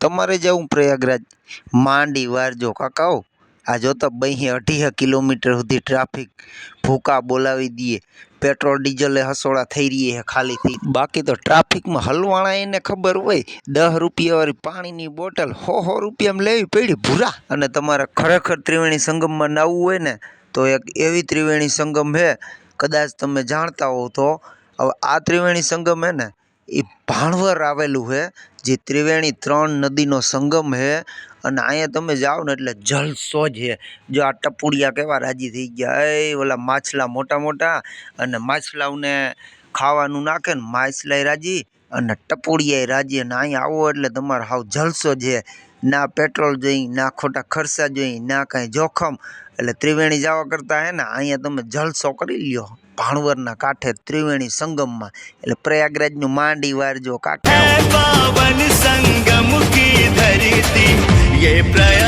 તમારે જવું પ્રયાગરાજ માંડી વારજો કાકાઓ। આ જોતા 2-2.5 કિલોમીટર સુધી ટ્રાફિક ભૂકા બોલાવી દઈએ। પેટ્રોલ ડીઝલે હસોડા થઈ રહી છે ખાલીથી। બાકી તો ટ્રાફિકમાં હલવાણા એને ખબર હોય 10 રૂપિયાવાળી પાણીની બોટલ 100 રૂપિયામાં લેવી પડી ભૂરા। અને તમારે ખરેખર ત્રિવેણી સંગમમાં નાવું હોય ને તો એક એવી ત્રિવેણી સંગમ છે, કદાચ તમે જાણતા હો તો। હવે આ ત્રિવેણી સંગમ હે ને એ ભાણવર આવેલું છે, જે ત્રિવેણી 3 નદીનો સંગમ છે। અને અહીંયા તમે જાઓ ને એટલે જલસો જ છે। જો આ ટપુડિયા કેવા રાજી થઈ ગયા, ઓલા માછલા મોટા મોટા અને માછલાઓને ખાવાનું નાખે ને માછલાય રાજી અને ટપુડિયાય રાજી। અને અહીંયા આવો એટલે તમારે હાવ જલસો જ છે। ના પેટ્રોલ જોઈ, ના ખોટા ખર્ચા જોઈ, ના કાંઈ જોખમ। એટલે ત્રિવેણી જવા કરતાં હે ને અહીંયા તમે જલસો કરી લ્યો ભાણવરના કાંઠે ત્રિવેણી સંગમમાં। એટલે પ્રયાગરાજનું માંડી વારજો કાકા। पावन संगम की धरती ये प्रयाग